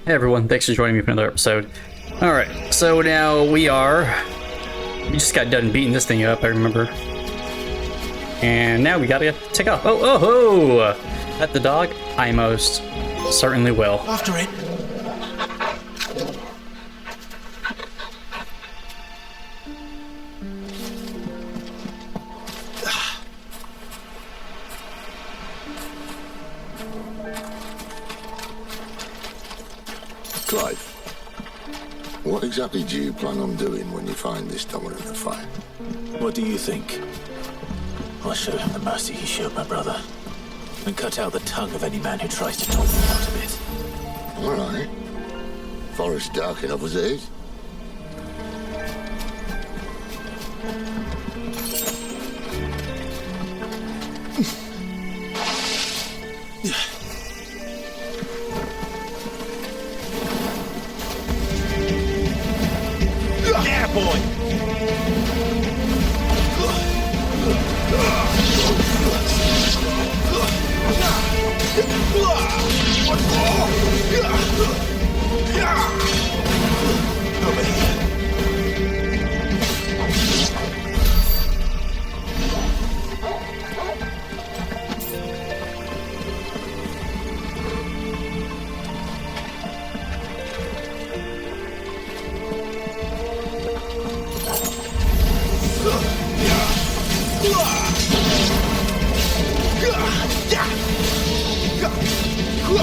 Hey everyone, thanks for joining me for another episode. Alright, so now we just got done beating this thing up, I remember. And now we gotta take off. Oh! At the dog? I most certainly will. After it. Clive, what exactly do you plan on doing when you find this dominant of fire? What do you think? I'll show him the mercy he showed my brother, and cut out the tongue of any man who tries to talk me out of it. All right. Forest dark enough as it is. Yeah, boy! Over here.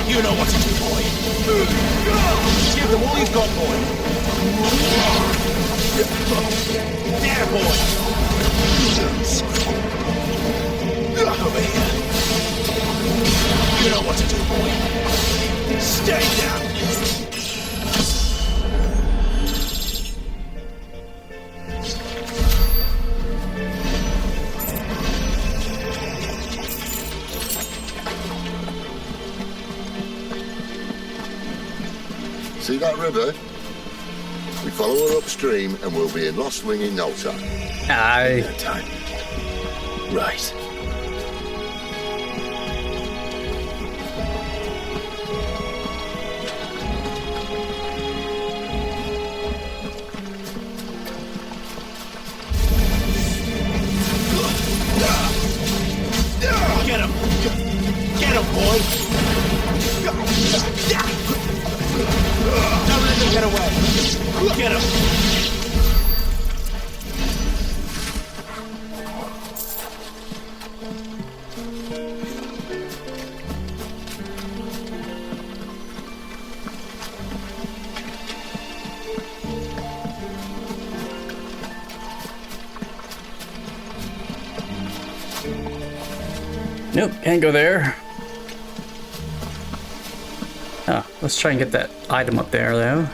You know what to do, boy. Give them all you've got, boy. There, boy. Over here. You know what to do, boy. Stay down. See that river? We follow her upstream and we'll be in Lost Wing in no time. I... Time. Right. Get him! Get him, boy! Don't let him get away! Get him! Nope, can't go there. Oh, let's try and get that item up there, though.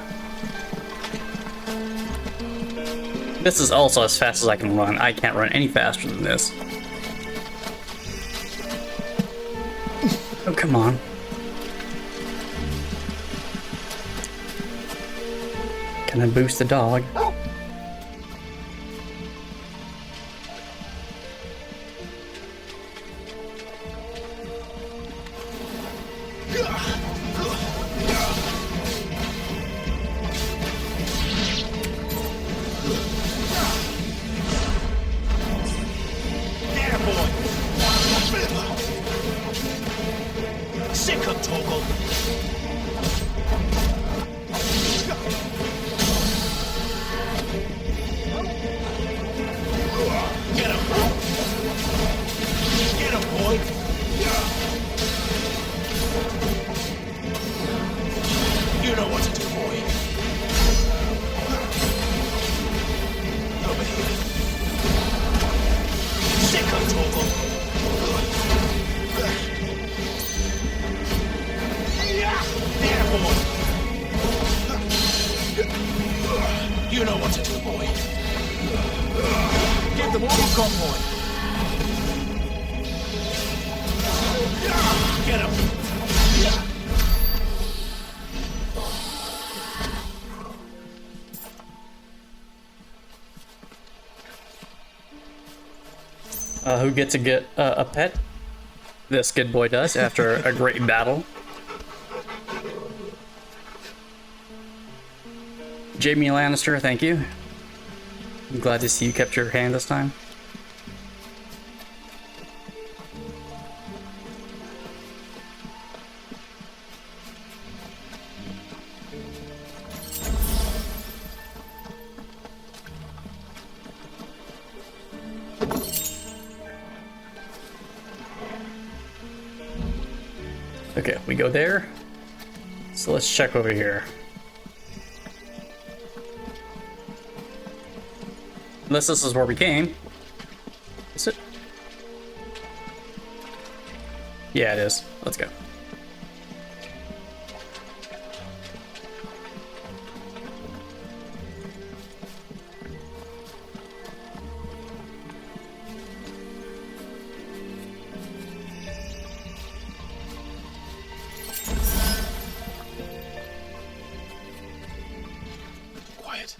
This is also as fast as I can run. I can't run any faster than this. Oh, come on. Can I boost the dog? There, boy! Sick of Toggle! Get him! Get him, boy! You know what to do, boy. Over here. Sick of Toggle! There, boy! You know what to do, boy. Give them all you've got, boy. Get him! Who gets a pet? This good boy does after a great battle. Jaime Lannister, thank you. I'm glad to see you kept your hand this time. Okay, we go there. So let's check over here. Unless this is where we came. Is it? Yeah, it is. Let's go. Quiet.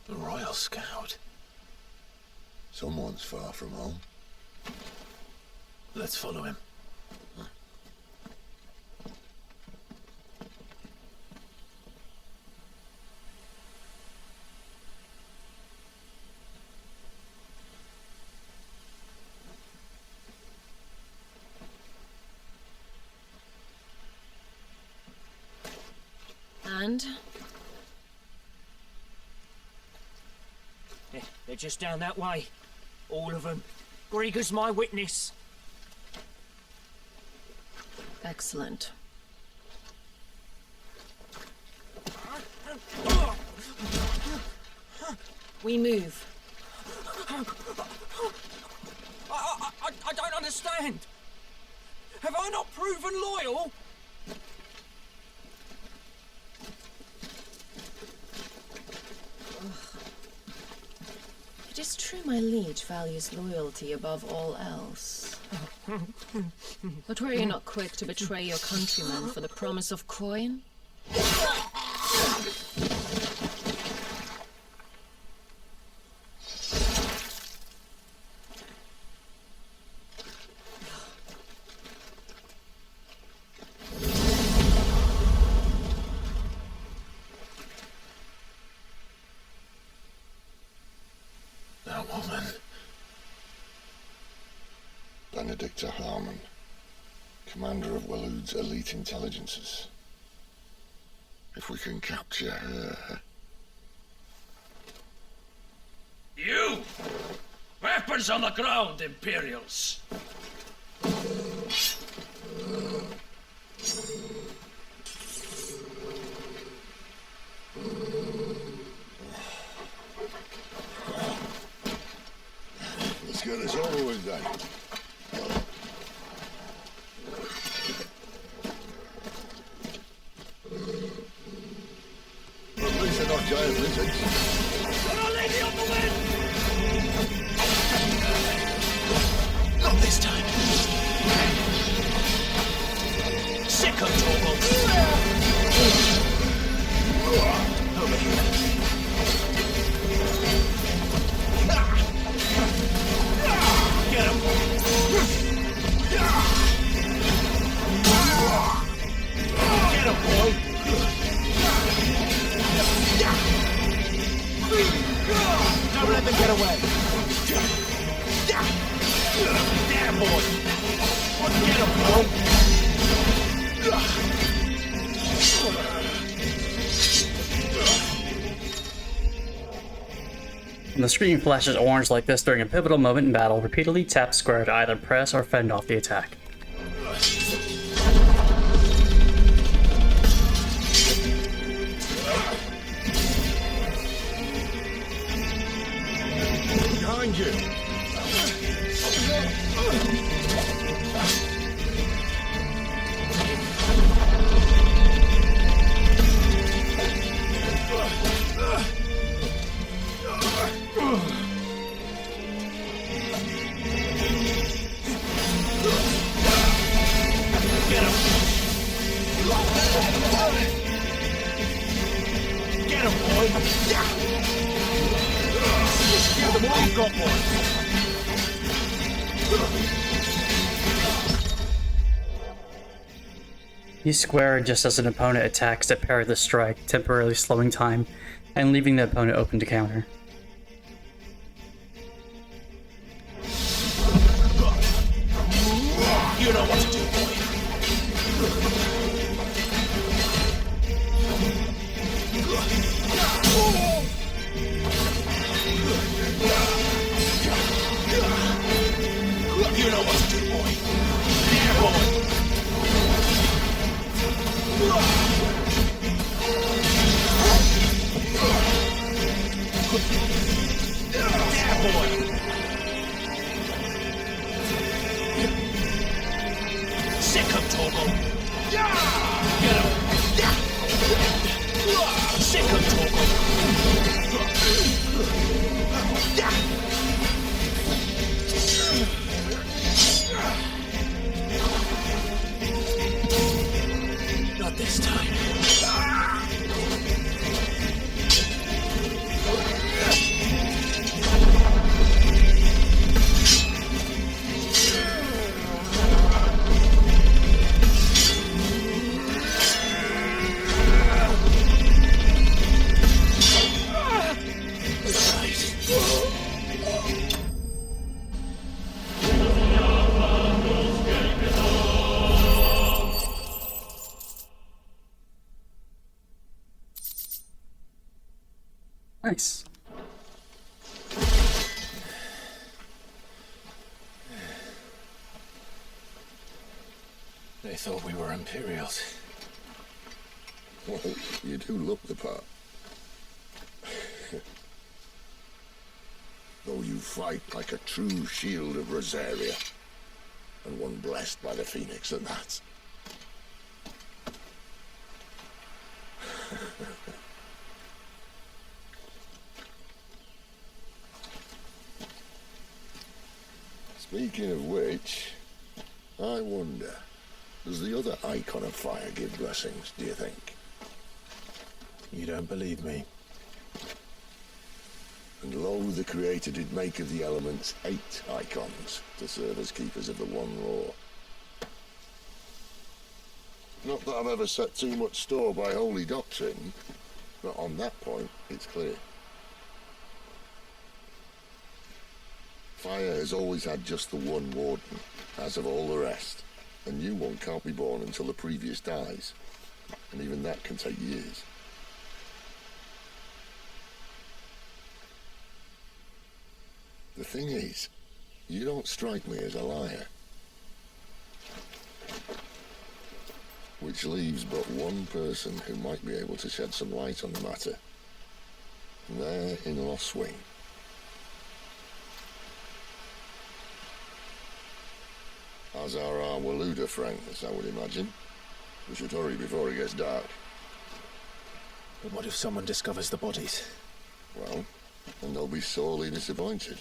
The Royal Scout. Someone's far from home. Let's follow him. And? They're just down that way. All of them. Grieger's my witness. Excellent. We move. I don't understand. Have I not proven loyal? It is true my liege values loyalty above all else. But were you not quick to betray your countrymen for the promise of coin? That woman. Benedicta Harmon, commander of Waloed's elite intelligences. If we can capture her... You! Weapons on the ground, Imperials! Let's get this over with then. At least they're not giant lizards. Got our lady on the wind! Not this time. Sick of Torgal. Over here. Get him. Get him, boy. Don't let them get away. Damn, boy. Get him, boy. When the screen flashes orange like this during a pivotal moment in battle, repeatedly tap square to either press or fend off the attack. Behind you! Get him, boy. Give them all you've got, boy. You square just as an opponent attacks to parry the strike, temporarily slowing time and leaving the opponent open to counter. You know what to do, boy. You know what to do, boy. Yeah, boy. Yeah, boy. Sick of Togo. Get him. Sick of Togo. Not this time. Nice. They thought we were Imperials. Well, you do look the part. Though you fight like a true shield of Rosaria, and one blessed by the Phoenix at that. Speaking of which, I wonder, does the other Eikon of Fire give blessings, do you think? You don't believe me? And lo, the Creator did make of the elements 8 Eikons to serve as keepers of the one law. Not that I've ever set too much store by holy doctrine, but on that point, it's clear. Fire has always had just the one warden, as of all the rest, and new one can't be born until the previous dies, and even that can take years. The thing is, you don't strike me as a liar. Which leaves but one person who might be able to shed some light on the matter. There in Lost Wing. As are our Waluda friends, I would imagine. We should hurry before it gets dark. But what if someone discovers the bodies? Well, then they'll be sorely disappointed.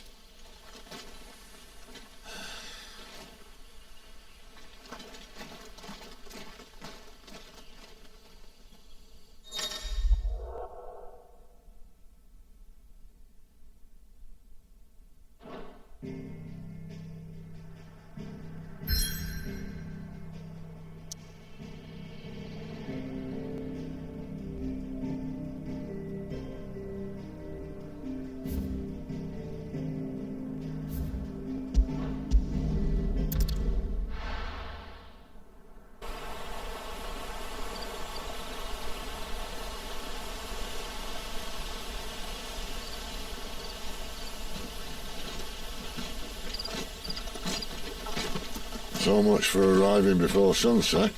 So much for arriving before sunset.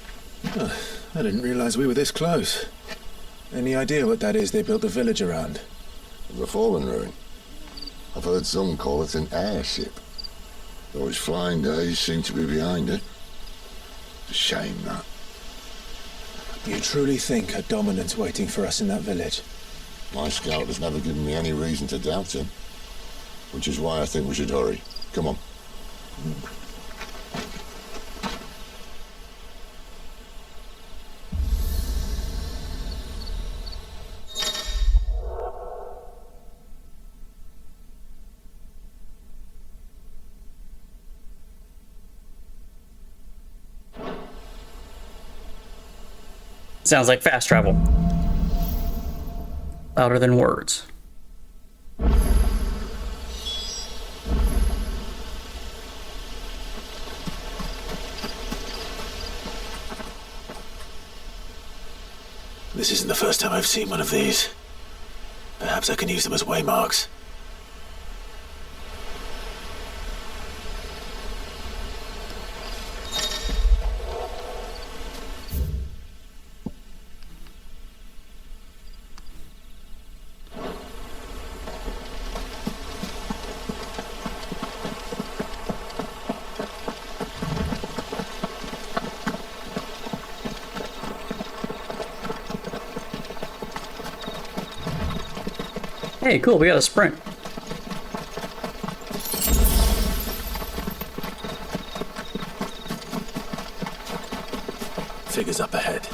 I didn't realize we were this close. Any idea what that is they built the village around? The fallen ruin. I've heard some call it an airship. Though its flying days seem to be behind it. It's a shame, that. You truly think a dominant's waiting for us in that village? My scout has never given me any reason to doubt him. Which is why I think we should hurry. Come on. Sounds like fast travel. Louder than words. This isn't the first time I've seen one of these. Perhaps I can use them as waymarks. Hey, cool, we got a sprint. Figures up ahead.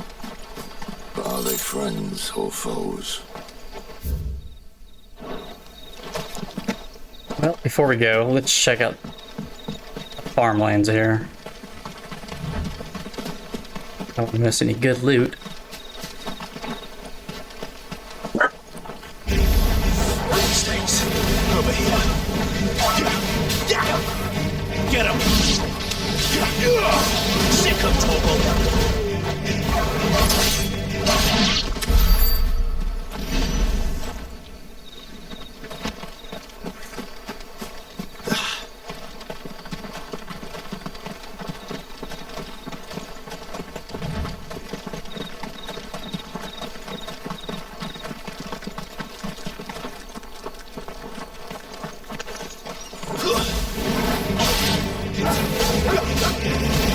But are they friends or foes? Well, before we go, let's check out the farmlands here. Don't miss any good loot. Snakes! Over here! Get him! Sick of Torgal!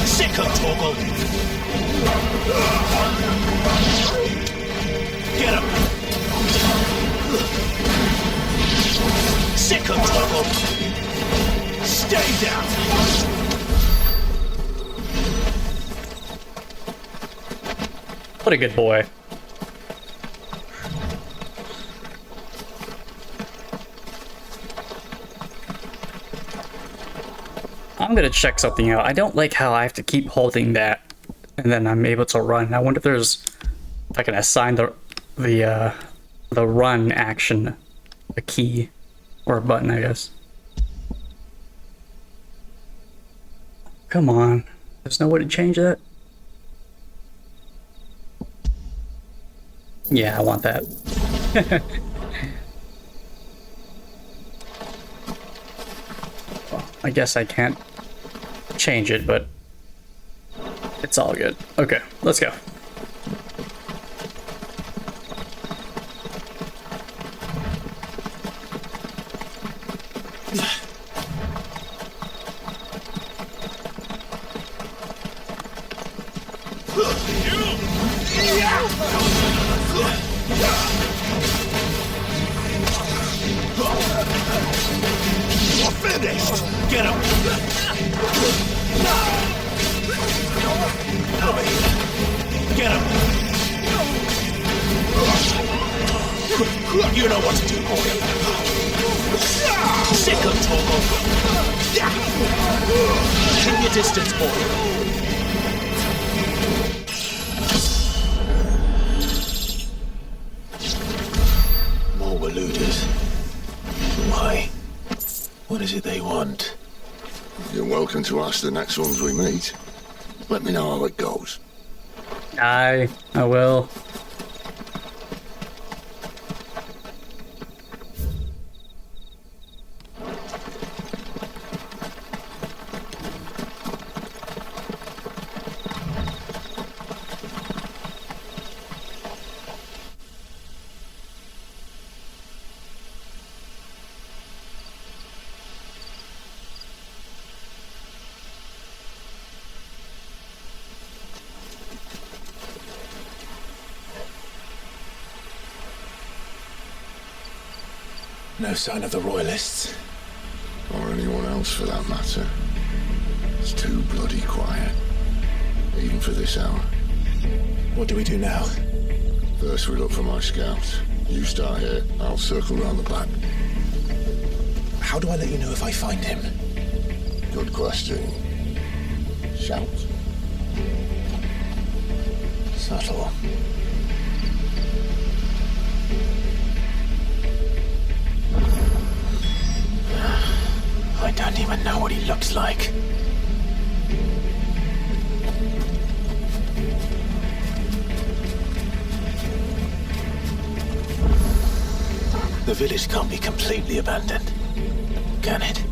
Sick of Torgal! Get him! Sick of Torgal! Stay down! What a good boy. I'm gonna check something out. I don't like how I have to keep holding that and then I'm able to run. I wonder if if I can assign the run action a key or a button, I guess. Come on. There's no way to change that? Yeah, I want that. Well, I guess I can't change it, but it's all good. Okay, let's go. You're finished! Get him! Over here! Get him! You know what to do, boy! Sick of Torgal! Keep your distance, boy! More eluders. Why? What is it they want? You're welcome to ask the next ones we meet. Let me know how it goes. I will. No sign of the Royalists. Or anyone else for that matter. It's too bloody quiet. Even for this hour. What do we do now? First we look for my scouts. You start here, I'll circle round the back. How do I let you know if I find him? Good question. Shout. Subtle. I don't even know what he looks like. The village can't be completely abandoned, can it?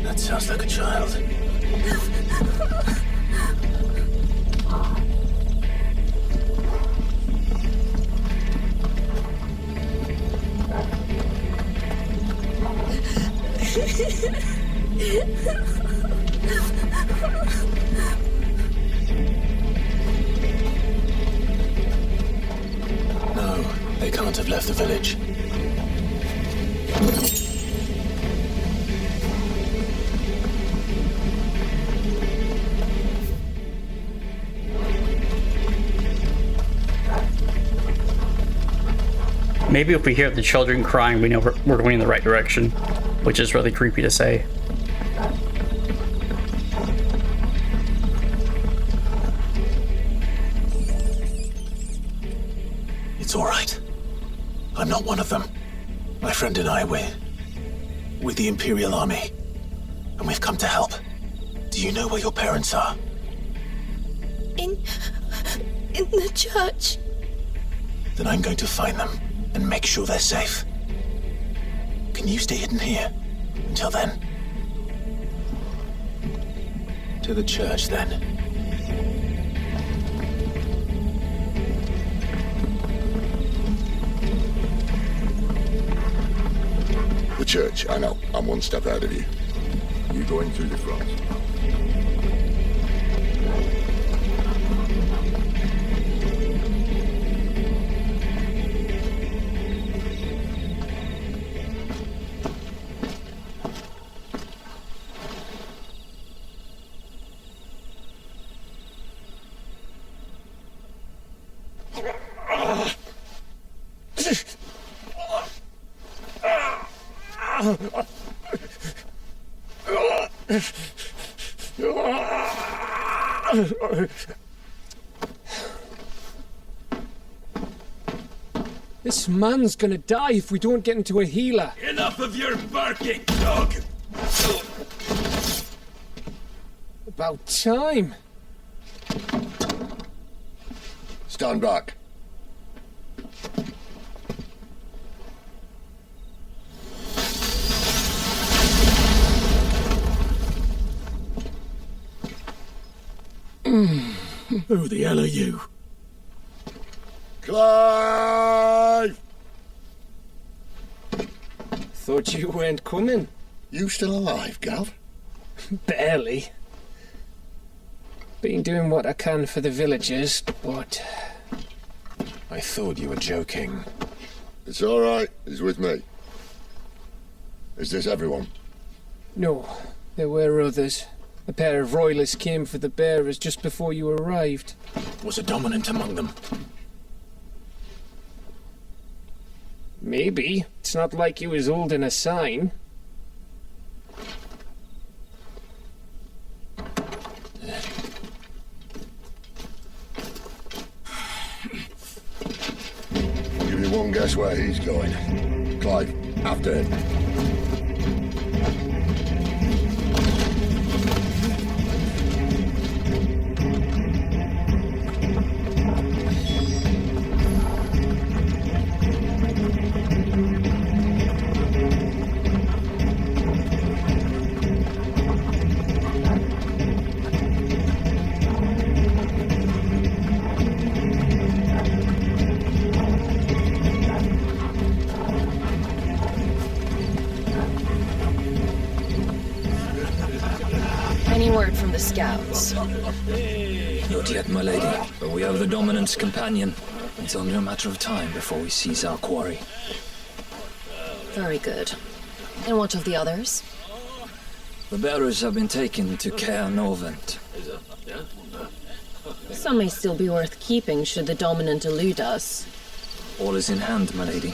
That sounds like a child. No, they can't have left the village. Maybe if we hear the children crying, we know we're going in the right direction, which is really creepy to say. It's all right. I'm not one of them. My friend and I, we're with the Imperial Army, and we've come to help. Do you know where your parents are? In the church. Then I'm going to find them and make sure they're safe. Can you stay hidden here until then? To the church, then. The church, I know. I'm one step ahead of you. You going through the front. This man's gonna die if we don't get into a healer. Enough of your barking, dog! About time. Stand back. Who the hell are you? Clive! Thought you weren't coming. You still alive, Gav? Barely. Been doing what I can for the villagers, but... I thought you were joking. It's all right. He's with me. Is this everyone? No, there were others. A pair of royalists came for the bearers just before you arrived. Was a dominant among them? Maybe. It's not like he was holding a sign. I'll give you one guess where he's going. Clive, after him. Any word from the scouts? Not yet, my lady, but we have the Dominant's companion. It's only a matter of time before we seize our quarry. Very good. And what of the others? The bearers have been taken to Caer Norvent. Some may still be worth keeping should the dominant elude us. All is in hand, my lady.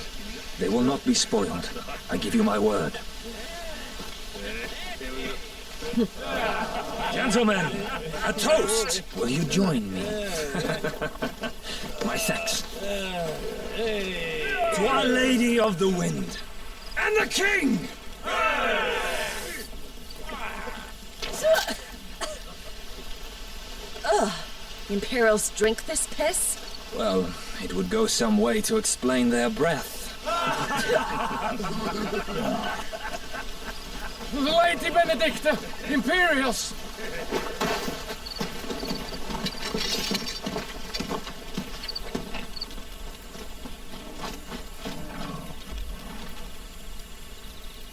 They will not be spoiled. I give you my word. Gentlemen, a toast! Will you join me? My thanks. To Our Lady of the Wind. And the King! Ugh. Imperials drink this piss? Well, it would go some way to explain their breath. Lady Benedicta! Imperials!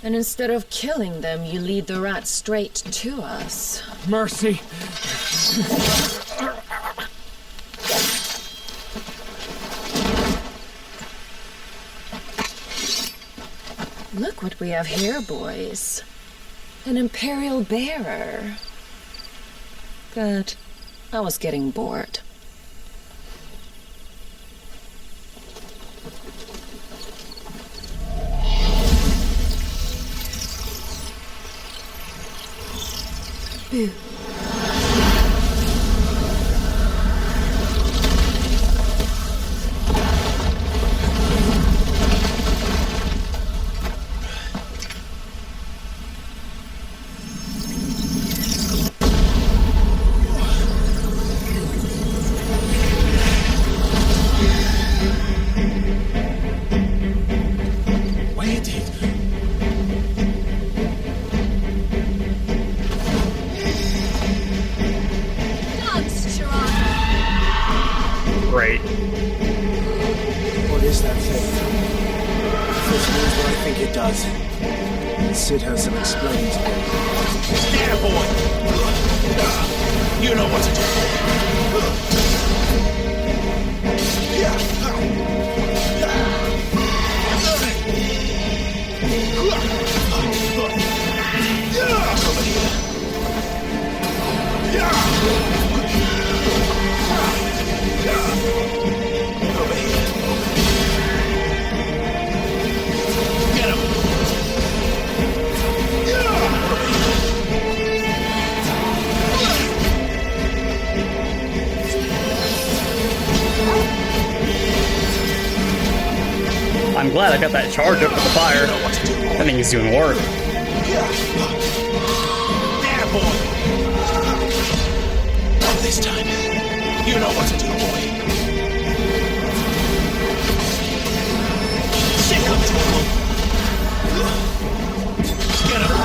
And instead of killing them, you lead the rat straight to us. Mercy! Look what we have here, boys. An Imperial bearer. Good. I was getting bored. Boo. Great. What is that thing? If it means what I think it does, then Sid has some explaining to do. There, boy! You know what I'm glad I got that charge up with the fire. That thing is doing work. There, boy! Not this time. You know what to do, boy. Sick of trouble. Get him.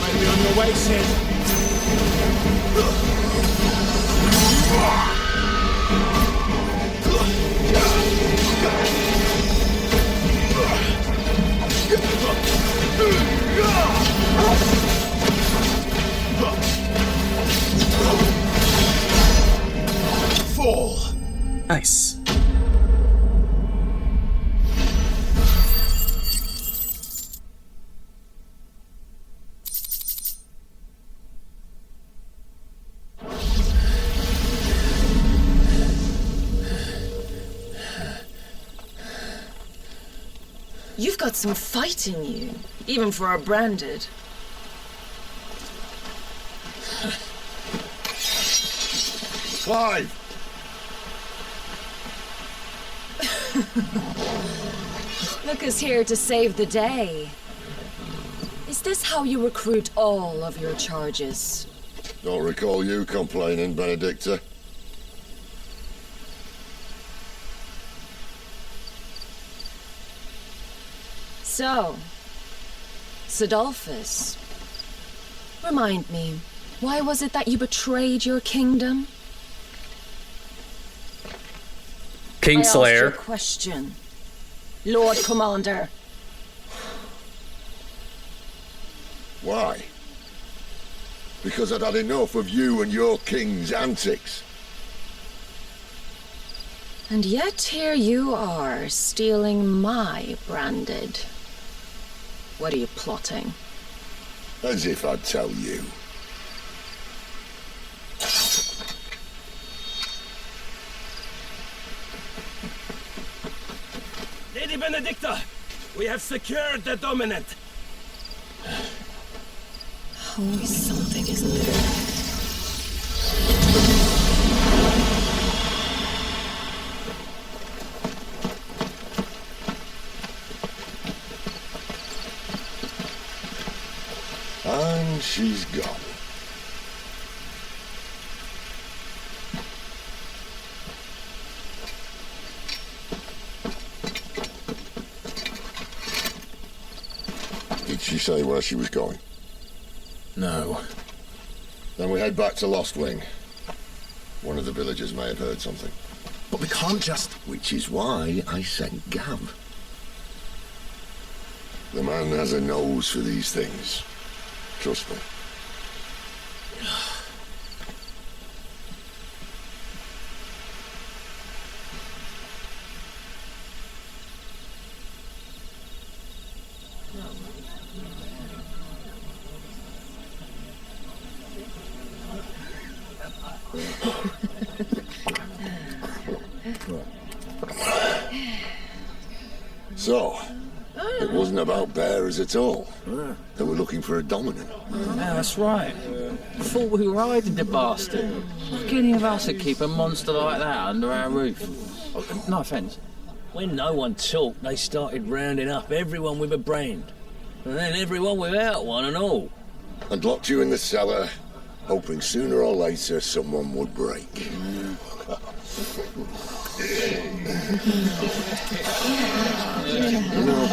Might be on your way, Sid. Fall. Nice. You've got some fight in you, even for a branded. Clive! Look who's here to save the day. Is this how you recruit all of your charges? Don't recall you complaining, Benedicta. So, Sidolphus, remind me, why was it that you betrayed your kingdom? I asked you a Kingslayer. question, Lord Commander. Why? Because I'd had enough of you and your king's antics. And yet here you are, stealing my branded. What are you plotting? As if I'd tell you. Lady Benedicta, we have secured the dominant. Always something, isn't there? And she's gone. Did she say where she was going? No. Then we head back to Lost Wing. One of the villagers may have heard something. But we can't just... Which is why I sent Gav. The man has a nose for these things. Trust me. So, it wasn't about bearers at all. They were looking for a dominant. Yeah, that's right. I thought we were hiding the bastard. Like any of us would keep a monster like that under our roof. No offence. When no one talked, they started rounding up everyone with a brand. And then everyone without one and all. And locked you in the cellar, hoping sooner or later someone would break. You know,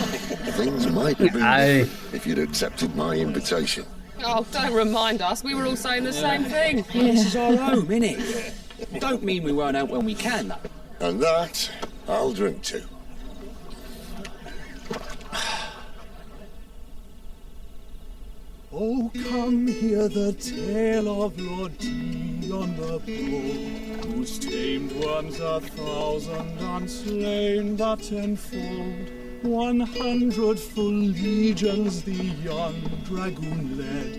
things might have been different if you'd accepted my invitation. Oh, don't remind us. We were all saying the same thing. This is our home, innit? Don't mean we won't out when we can, though. And that, I'll drink to. Oh, come hear the tale of Lord Dion the Bold, whose tamed worms 1,000 unslain but tenfold. 100 full legions the young dragoon led,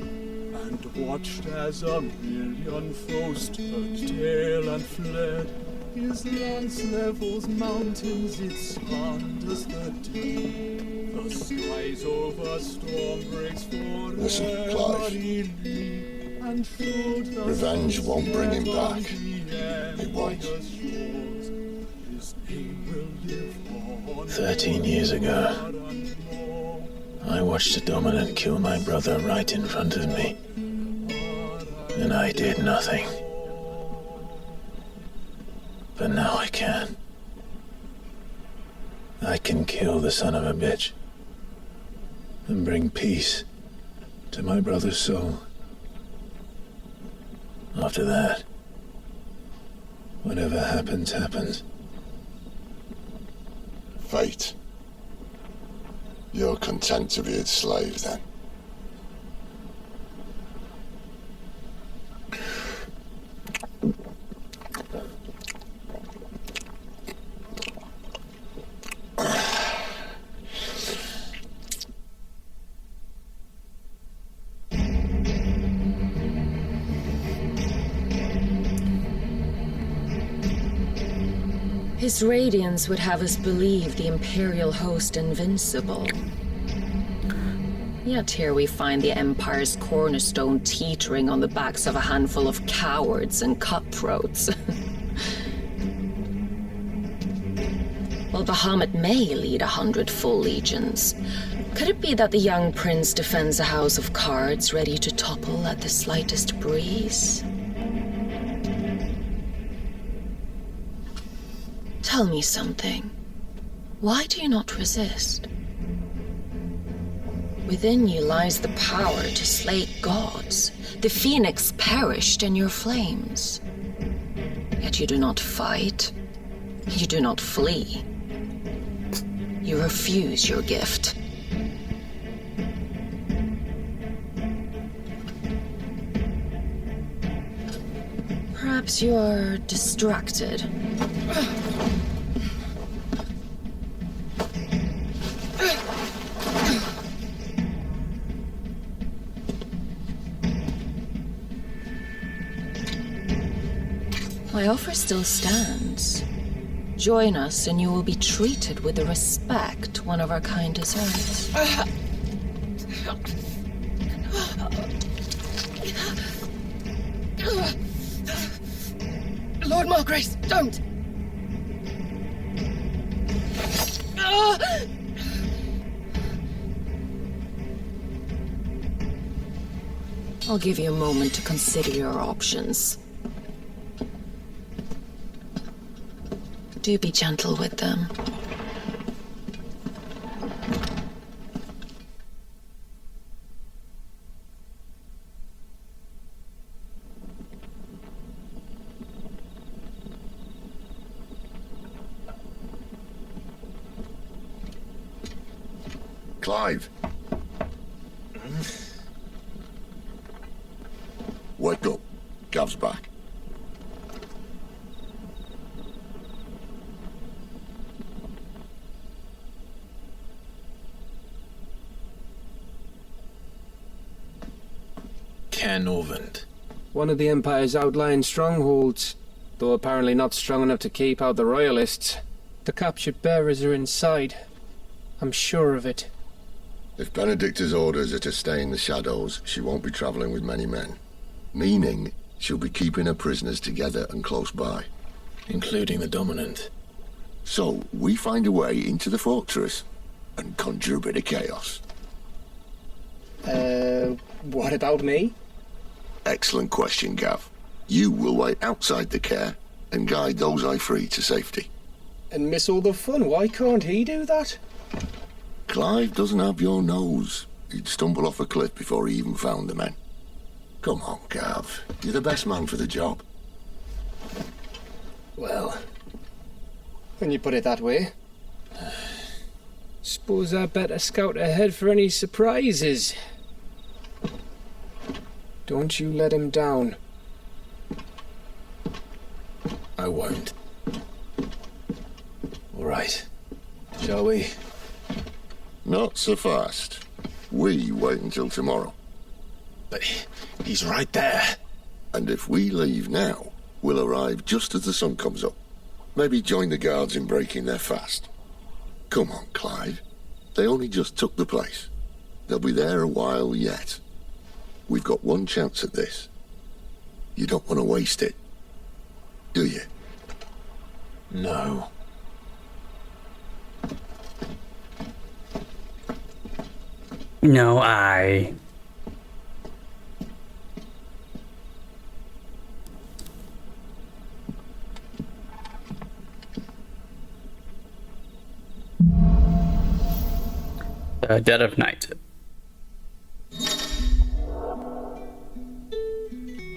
and watched as 1,000,000 foes turned tail and fled. His lance levels mountains, it slanders the deep. The skies over storm breaks forever. Listen, Clive. Revenge won't bring him back. It won't. 13 years ago, I watched a dominant kill my brother right in front of me. And I did nothing. But now I can. I can kill the son of a bitch and bring peace to my brother's soul. After that, whatever happens, happens. Fate. You're content to be its slave, then? His radiance would have us believe the Imperial host invincible. Yet here we find the Empire's cornerstone teetering on the backs of a handful of cowards and cutthroats. While Bahamut may lead 100 full legions, could it be that the young prince defends a house of cards ready to topple at the slightest breeze? Tell me something. Why do you not resist? Within you lies the power to slay gods. The phoenix perished in your flames. Yet you do not fight. You do not flee. You refuse your gift. Perhaps you're distracted. My offer still stands. Join us and you will be treated with the respect one of our kind deserves. Lord Margrace, don't! I'll give you a moment to consider your options. Do be gentle with them. Clive. Wake up. Gav's back. Caernarvon. One of the Empire's outlying strongholds, though apparently not strong enough to keep out the Royalists. The captured bearers are inside. I'm sure of it. If Benedicta's orders are to stay in the shadows, she won't be travelling with many men. Meaning, she'll be keeping her prisoners together and close by. Including the Dominant. So, we find a way into the fortress and conjure a bit of chaos. What about me? Excellent question, Gav. You will wait outside the care and guide those I free to safety. And miss all the fun. Why can't he do that? Clive doesn't have your nose. He'd stumble off a cliff before he even found the men. Come on, Gav. You're the best man for the job. Well, when you put it that way. Suppose I better scout ahead for any surprises. Don't you let him down. I won't. All right. Shall we? Not so fast. We wait until tomorrow. But he's right there. And if we leave now, we'll arrive just as the sun comes up. Maybe join the guards in breaking their fast. Come on, Clive. They only just took the place. They'll be there a while yet. We've got one chance at this. You don't want to waste it, do you? No. No, I... Dead of night.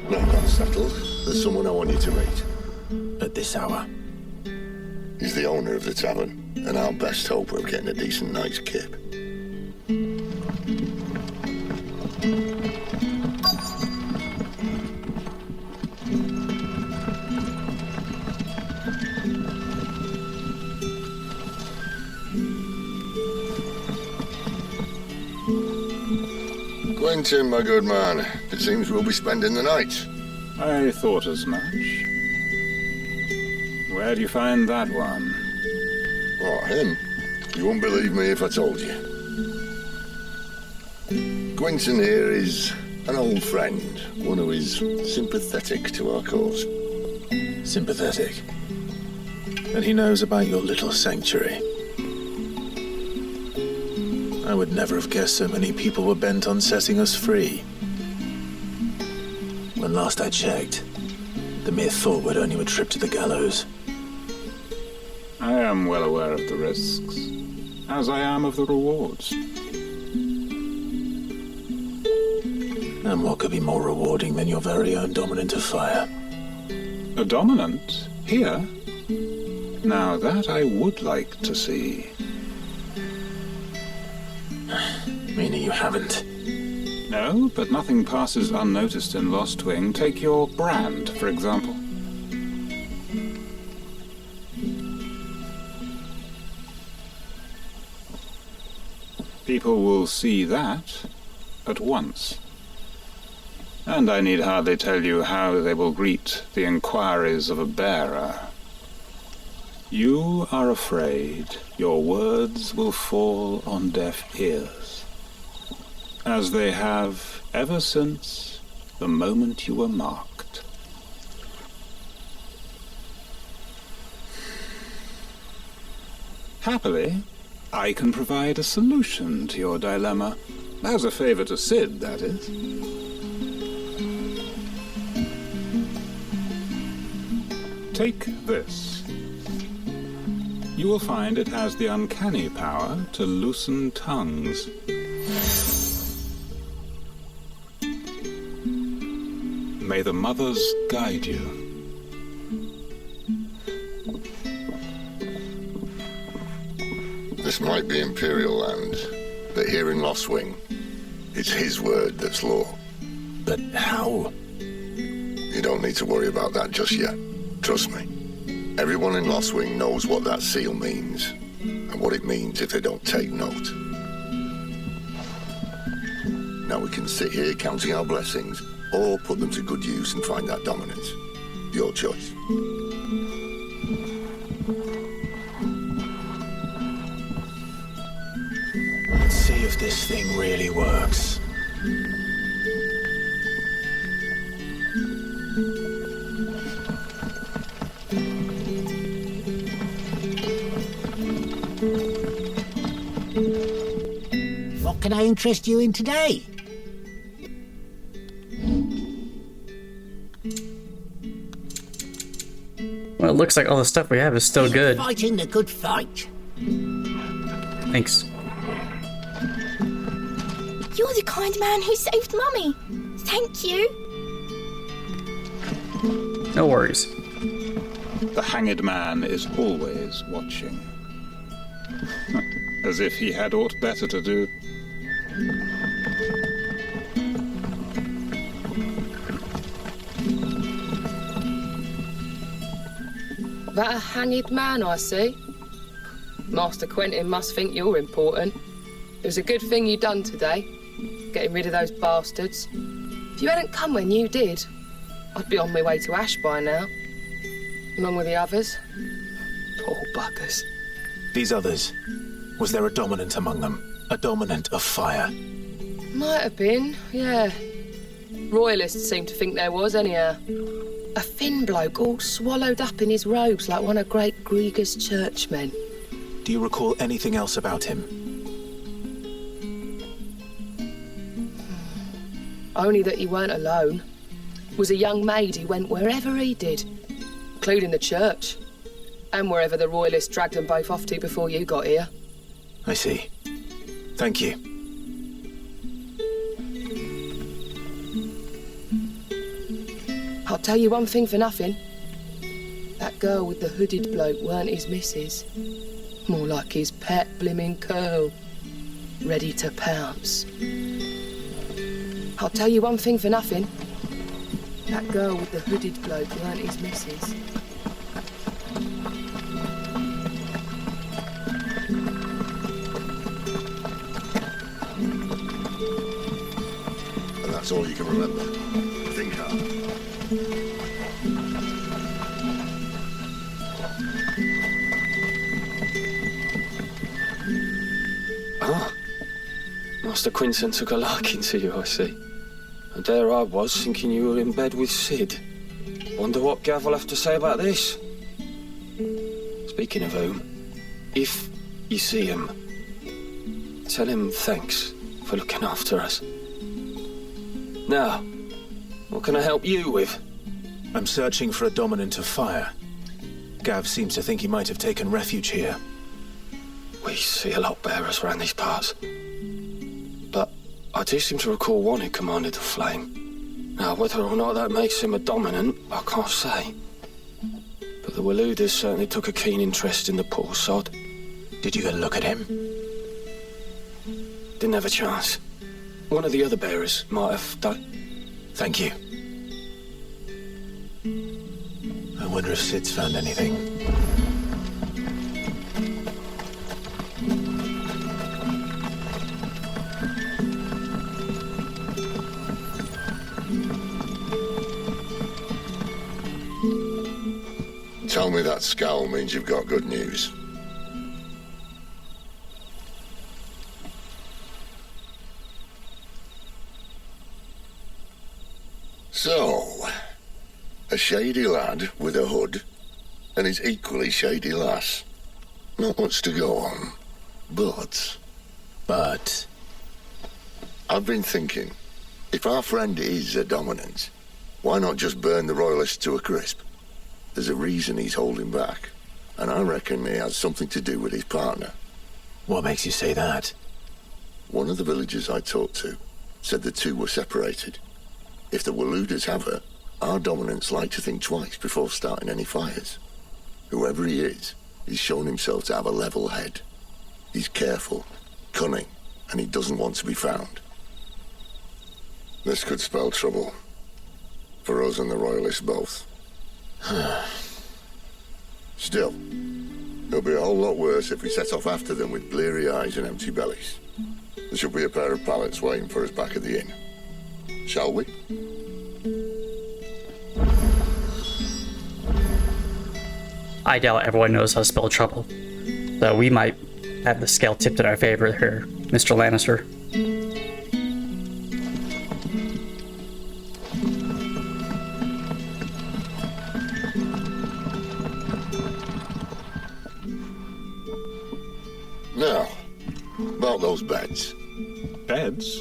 Now that's settled. There's someone I want you to meet. At this hour. He's the owner of the tavern, and our best hope of getting a decent night's kip. Quentin, my good man. It seems we'll be spending the night. I thought as much. Where'd you find that one? Oh, him? You wouldn't believe me if I told you. Quentin here is an old friend, one who is sympathetic to our cause. Sympathetic. And he knows about your little sanctuary. I would never have guessed so many people were bent on setting us free. When last I checked, the mere thought would earn you a trip to the gallows. I am well aware of the risks, as I am of the rewards. And what could be more rewarding than your very own Dominant of Fire? A Dominant? Here? Now that I would like to see. Meaning you haven't? No, but nothing passes unnoticed in Lostwing. Take your brand, for example. People will see that at once. And I need hardly tell you how they will greet the inquiries of a bearer. You are afraid your words will fall on deaf ears, as they have ever since the moment you were marked. Happily, I can provide a solution to your dilemma. As a favor to Sid, that is. Take this. You will find it has the uncanny power to loosen tongues. May the mothers guide you. This might be Imperial land, but here in Lostwing, it's his word that's law. But how? You don't need to worry about that just yet. Trust me. Everyone in Lostwing knows what that seal means, and what it means if they don't take note. Now we can sit here counting our blessings, or put them to good use and find that dominance. Your choice. Let's see if this thing really works. What can I interest you in today? Well, it looks like all the stuff we have is still good. Fighting the good fight. Thanks. You're the kind man who saved Mummy. Thank you. No worries. The hanged man is always watching. As if he had aught better to do. That a hanged man, I see. Master Quentin must think you're important. It was a good thing you done today, getting rid of those bastards. If you hadn't come when you did, I'd be on my way to Ash by now, along with the others. Poor buggers. These others, was there a dominant among them? A dominant of fire? Might have been, yeah. Royalists seem to think there was, anyhow. A thin bloke all swallowed up in his robes like one of Great Grieger's churchmen. Do you recall anything else about him? Only that he weren't alone. Was a young maid who went wherever he did, including the church, and wherever the Royalists dragged them both off to before you got here. I see. Thank you. I'll tell you one thing for nothing. That girl with the hooded bloke weren't his missus. More like his pet blimmin' curl, ready to pounce. I'll tell you one thing for nothing. That girl with the hooded bloke weren't his missus. And that's all you can remember. Think hard. Ah, Master Quinton took a liking to you, I see. And there I was, thinking you were in bed with Sid. Wonder what Gav will have to say about this. Speaking of whom, if you see him, tell him thanks for looking after us. Now, what can I help you with? I'm searching for a dominant of fire. Gav seems to think he might have taken refuge here. We see a lot bearers around these parts. But I do seem to recall one who commanded the flame. Now, whether or not that makes him a dominant, I can't say. But the Waluders certainly took a keen interest in the poor sod. Did you get a look at him? Didn't have a chance. One of the other bearers might have done. Thank you. I wonder if Sid's found anything. Tell me that scowl means you've got good news. So, a shady lad with a hood and his equally shady lass. Not much to go on, but... I've been thinking, if our friend is a dominant, why not just burn the royalists to a crisp? There's a reason he's holding back, and I reckon he has something to do with his partner. What makes you say that? One of the villagers I talked to said the two were separated. If the Waluders have her, our dominants like to think twice before starting any fires. Whoever he is, he's shown himself to have a level head. He's careful, cunning, and he doesn't want to be found. This could spell trouble. For us and the Royalists both. Still, it'll be a whole lot worse if we set off after them with bleary eyes and empty bellies. There should be a pair of pallets waiting for us back at the inn. Shall we? I doubt everyone knows how to spell trouble. So we might have the scale tipped in our favor here, Mr. Lannister. Now, about those beds. Beds?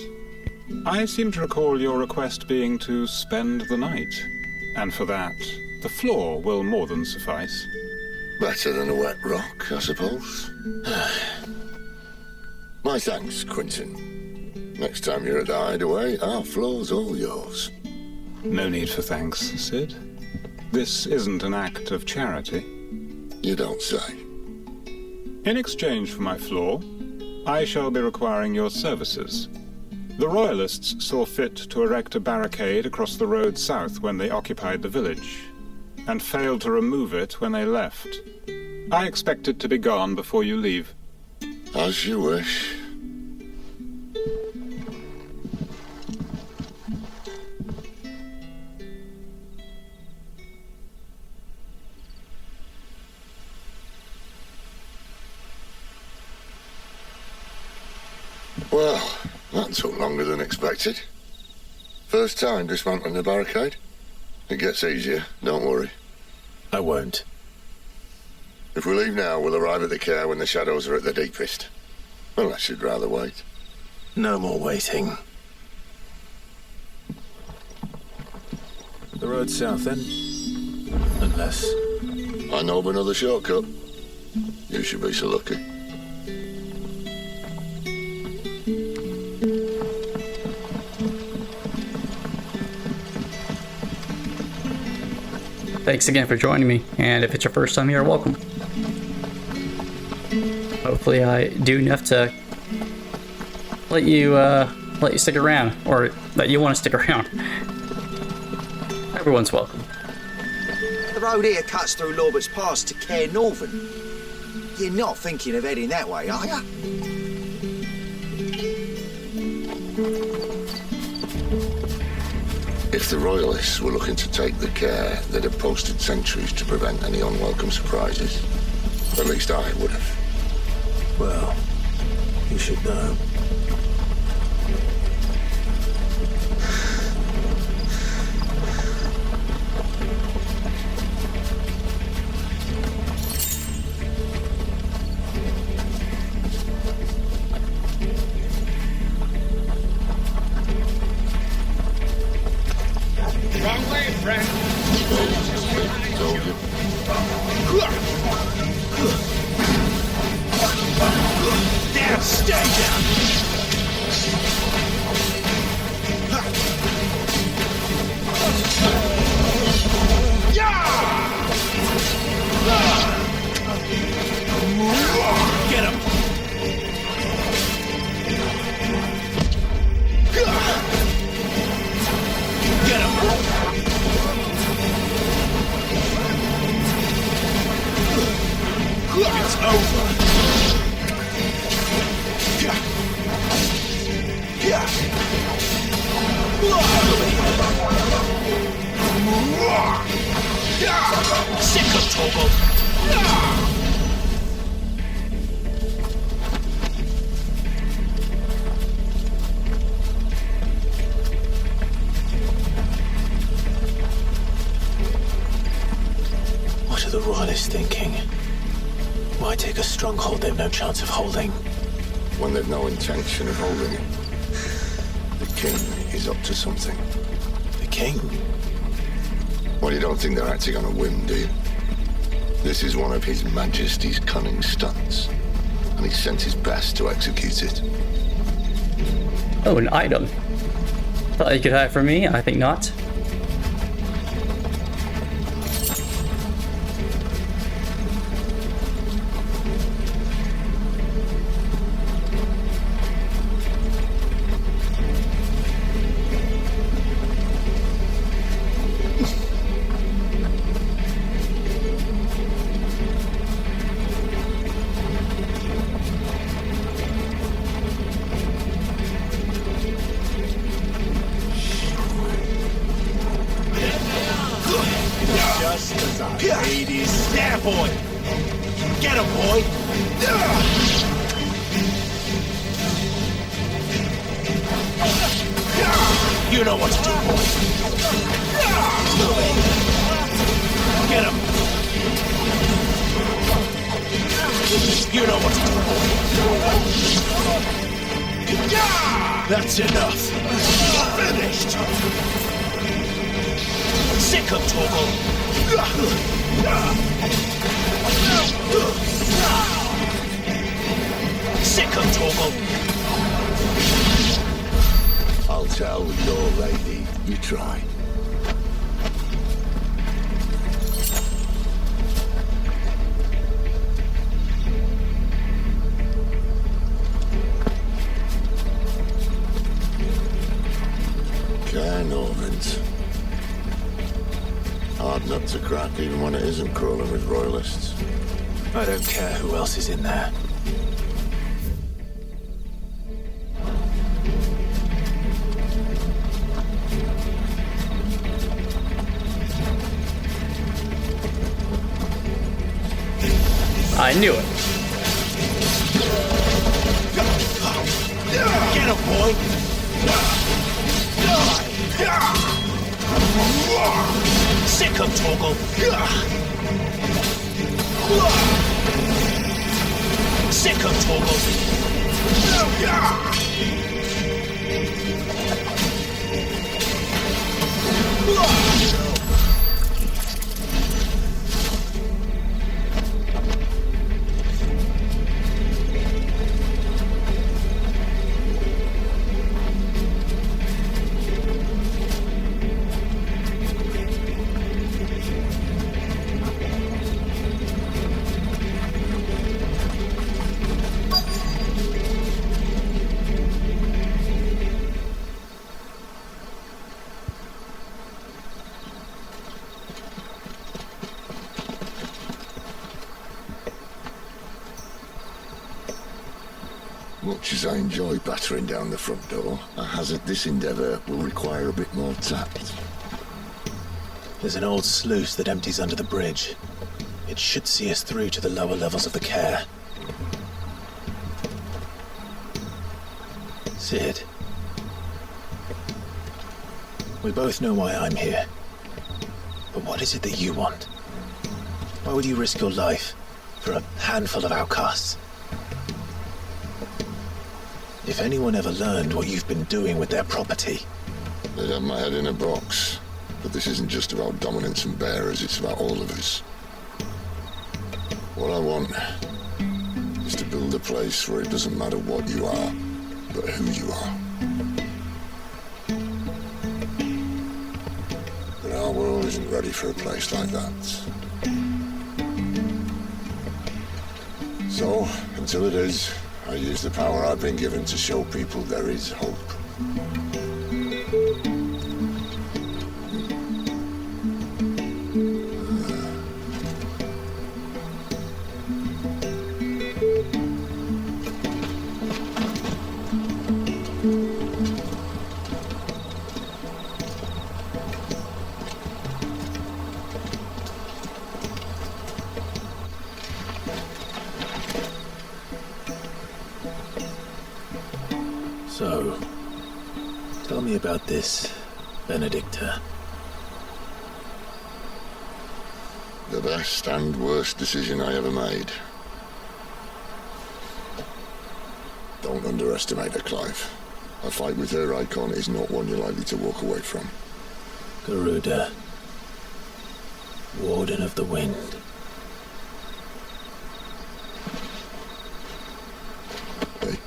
I seem to recall your request being to spend the night. And for that, the floor will more than suffice. Better than a wet rock, I suppose. My thanks, Quentin. Next time you're at the hideaway, our floor's all yours. No need for thanks, Sid. This isn't an act of charity. You don't say. In exchange for my floor, I shall be requiring your services. The Royalists saw fit to erect a barricade across the road south when they occupied the village, and failed to remove it when they left. I expect it to be gone before you leave. As you wish. Well, that took longer than expected. First time dismantling the barricade. It gets easier, don't worry. I won't. If we leave now, we'll arrive at the care when the shadows are at their deepest. Unless you'd rather wait. No more waiting. The road south then? Unless... I know of another shortcut. You should be so lucky. Thanks again for joining me, and if it's your first time here, welcome. Hopefully I do enough to let you stick around, or that you want to stick around. Everyone's welcome. The road here cuts through Lorbert's Pass to Care Northern. You're not thinking of heading that way, are you? If the Royalists were looking to take the care, they'd have posted sentries to prevent any unwelcome surprises. At least I would have. Well, you should know. Wrong way, friend. Told you. Damn, stay down! Get him! Get him! It's over. Sick of Torgal. What are the royalists thinking? Why take a stronghold they've no chance of holding? When they've no intention of holding it. The king is up to something. The king? Well, you don't think they're acting on a whim, do you? This is one of His Majesty's cunning stunts, and he sent his best to execute it. Oh, an item. Thought you could have it for me? I think not. Hades, yeah, boy! Get him, boy! You know what to do, boy! Get him! You know what to do, boy! That's enough! Finished! Sick him, Torgal! Sick him, Torgal! I'll tell your lady you tried. Cairnorvins. Hard nut to crack, even when it isn't crawling with royalists. I don't care who else is in there. I knew it. Get him, boy! Sick him, Torgal! Sick him, Torgal! Much as I enjoy battering down the front door, I hazard this endeavour will require a bit more tact. There's an old sluice that empties under the bridge. It should see us through to the lower levels of the care. Sid. We both know why I'm here. But what is it that you want? Why would you risk your life for a handful of outcasts? If anyone ever learned what you've been doing with their property... They'd have my head in a box. But this isn't just about dominance and bearers, it's about all of us. What I want is to build a place where it doesn't matter what you are, but who you are. But our world isn't ready for a place like that. So, until it is, I use the power I've been given to show people there is hope. So, tell me about this, Benedicta. The best and worst decision I ever made. Don't underestimate her, Clive. A fight with her Eikon is not one you're likely to walk away from. Garuda, Warden of the Wind. Hey.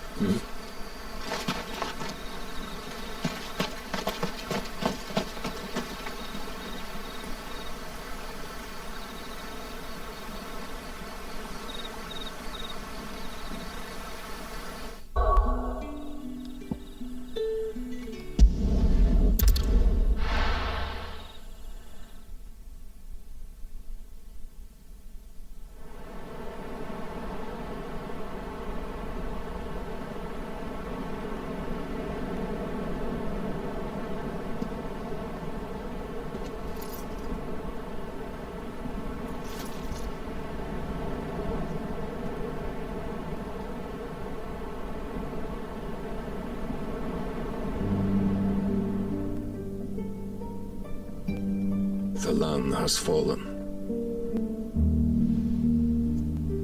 The land has fallen.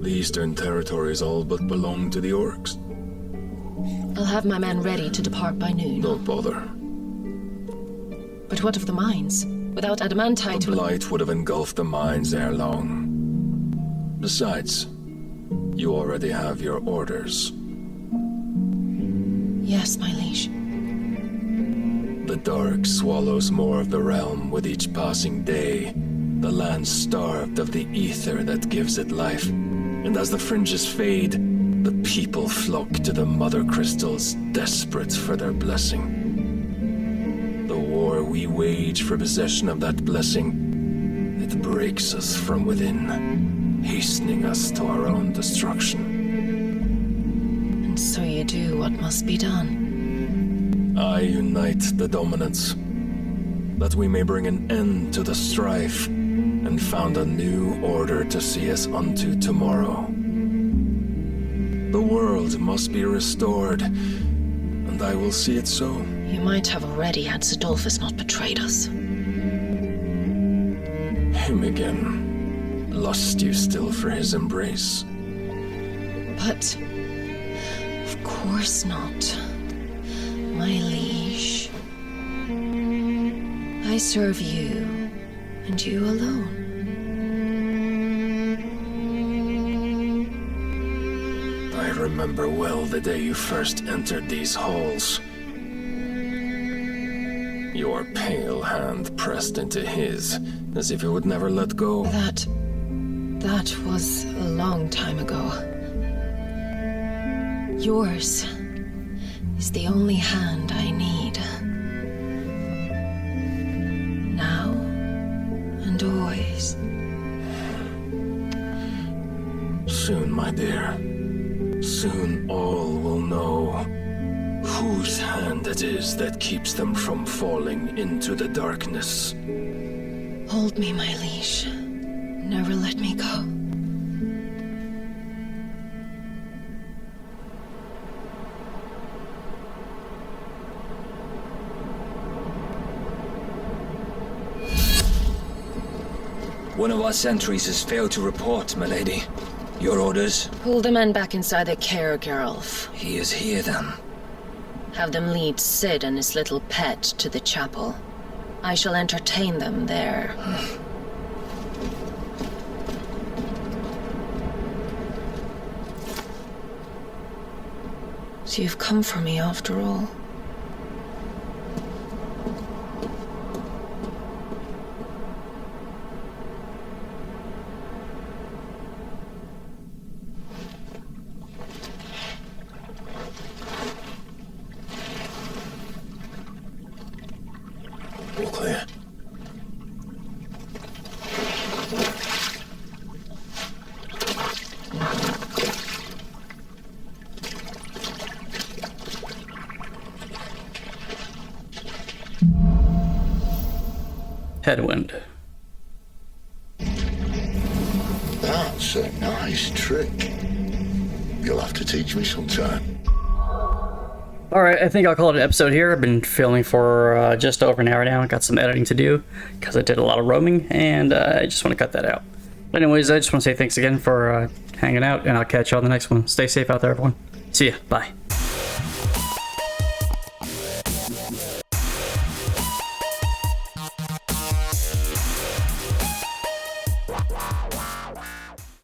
The eastern territories all but belong to the orcs. I'll have my men ready to depart by noon. Don't bother. But what of the mines? Without adamantite... The blight would have engulfed the mines ere long. Besides, you already have your orders. Yes, my liege. The dark swallows more of the realm with each passing day. The land starved of the ether that gives it life. And as the fringes fade, the people flock to the mother crystals, desperate for their blessing. The war we wage for possession of that blessing, it breaks us from within, hastening us to our own destruction. And so you do what must be done. I unite the dominants, that we may bring an end to the strife, and found a new order to see us unto tomorrow. The world must be restored, and I will see it so. You might have already had Sidolphus not betrayed us. Him again. Lust you still for his embrace? But... of course not. My liege. I serve you, and you alone. I remember well the day you first entered these halls. Your pale hand pressed into his, as if it would never let go. That was a long time ago. Yours is the only hand I need. Now and always. Soon, my dear. Soon all will know whose hand it is that keeps them from falling into the darkness. Hold me, my liege. Never let me go. One of our sentries has failed to report, milady. Your orders? Pull the men back inside their care, Geralf. He is here, then. Have them lead Sid and his little pet to the chapel. I shall entertain them there. So you've come for me after all. All clear. Headwind. That's a nice trick. You'll have to teach me sometime. Alright, I think I'll call it an episode here. I've been filming for just over an hour now. I got some editing to do because I did a lot of roaming, and I just want to cut that out. But anyways, I just want to say thanks again for hanging out, and I'll catch you on the next one. Stay safe out there, everyone. See ya. Bye.